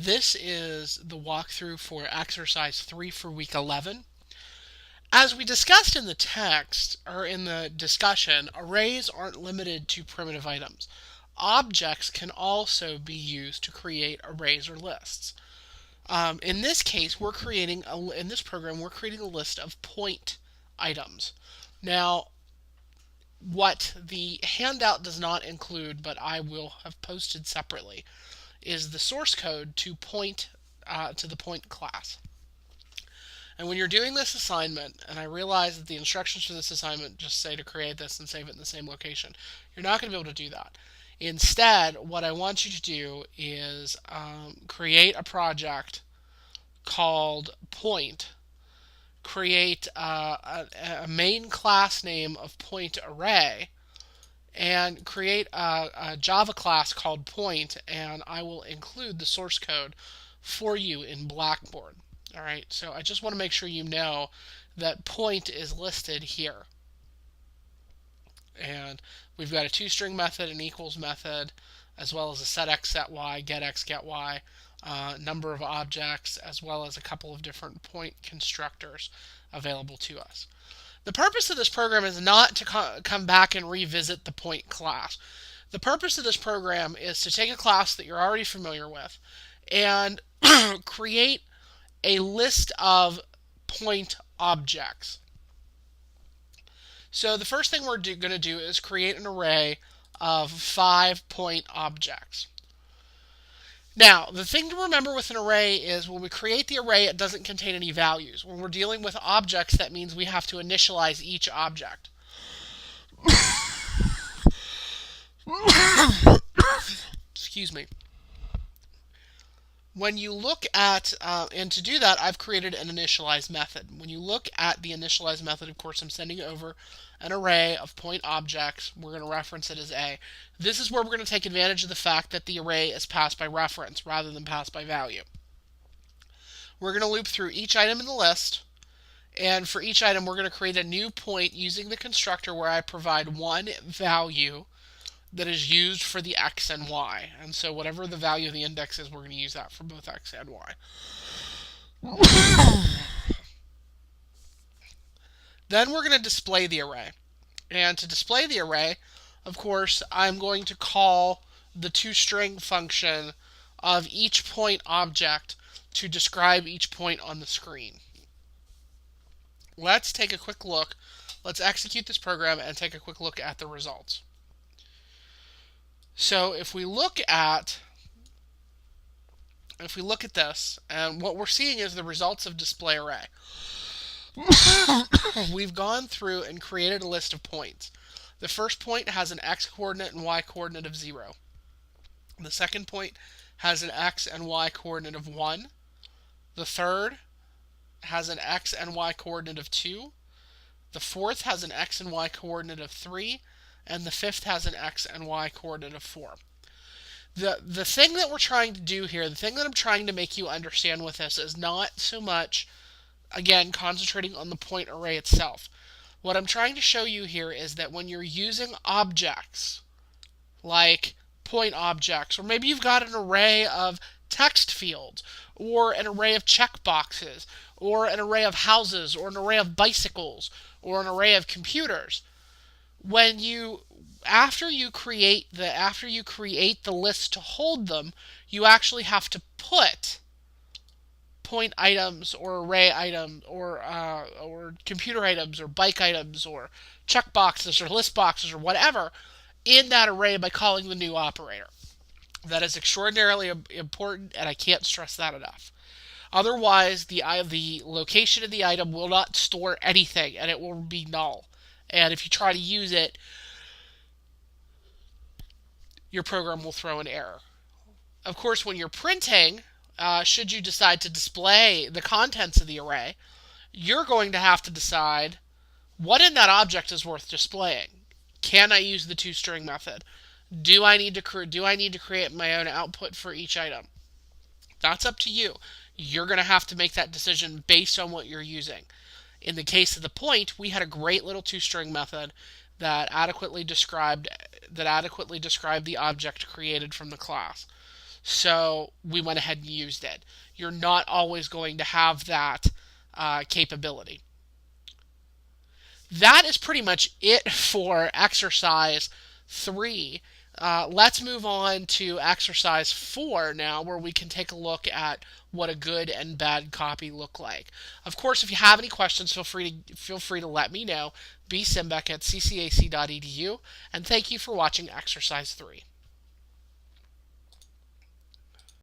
This is the walkthrough for exercise 3 for week 11. As we discussed in the text, or in the discussion, arrays aren't limited to primitive items. Objects can also be used to create arrays or lists. In this case, in this program, we're creating a list of point items. Now, what the handout does not include, but I will have posted separately, is the source code to the point class. And when you're doing this assignment, and I realize that the instructions for this assignment just say to create this and save it in the same location, you're not going to be able to do that. Instead, what I want you to do is create a project called point, create a main class name of point array, and create a Java class called point, and I will include the source code for you in Blackboard. Alright, so I just want to make sure you know that point is listed here. And we've got a toString method, an equals method, as well as a setX, setY, getX, getY, number of objects, as well as a couple of different point constructors available to us. The purpose of this program is not to come back and revisit the point class. The purpose of this program is to take a class that you're already familiar with and create a list of point objects. So the first thing we're going to do is create an array of 5 point objects. Now, the thing to remember with an array is when we create the array, it doesn't contain any values. When we're dealing with objects, that means we have to initialize each object. Excuse me. When you look at, and to do that, I've created an initialize method. When you look at the initialize method, of course, I'm sending over an array of point objects. We're going to reference it as A. This is where we're going to take advantage of the fact that the array is passed by reference rather than passed by value. We're going to loop through each item in the list, and for each item, we're going to create a new point using the constructor where I provide one value that is used for the x and y. And so whatever the value of the index is, we're going to use that for both x and y. Then we're going to display the array. And to display the array, of course, I'm going to call the toString function of each point object to describe each point on the screen. Let's take a quick look. Let's execute this program and take a quick look at the results. So if we look at this, and what we're seeing is the results of display array. We've gone through and created a list of points. The first point has an x coordinate and y coordinate of 0. The second point has an x and y coordinate of 1. The third has an x and y coordinate of 2. The fourth has an x and y coordinate of 3. And the fifth has an x and y coordinate of 4. The thing that we're trying to do here, the thing that I'm trying to make you understand with this is not so much, again, concentrating on the point array itself. What I'm trying to show you here is that when you're using objects, like point objects, or maybe you've got an array of text fields, or an array of checkboxes, or an array of houses, or an array of bicycles, or an array of computers, after you create the list to hold them, you actually have to put point items or array items or computer items or bike items or checkboxes or list boxes or whatever in that array by calling the new operator. That is extraordinarily important, and I can't stress that enough. Otherwise, the location of the item will not store anything, and it will be null. And if you try to use it, your program will throw an error. Of course, when you're printing, should you decide to display the contents of the array, you're going to have to decide what in that object is worth displaying. Can I use the toString method? Do I need to create my own output for each item? That's up to you. You're going to have to make that decision based on what you're using. In the case of the point, we had a great little toString method that adequately described the object created from the class. So we went ahead and used it. You're not always going to have that capability. That is pretty much it for exercise 3. Let's move on to exercise 4 now, where we can take a look at what a good and bad copy look like. Of course, if you have any questions, feel free to let me know. Simbeck at ccac.edu, and thank you for watching exercise 3.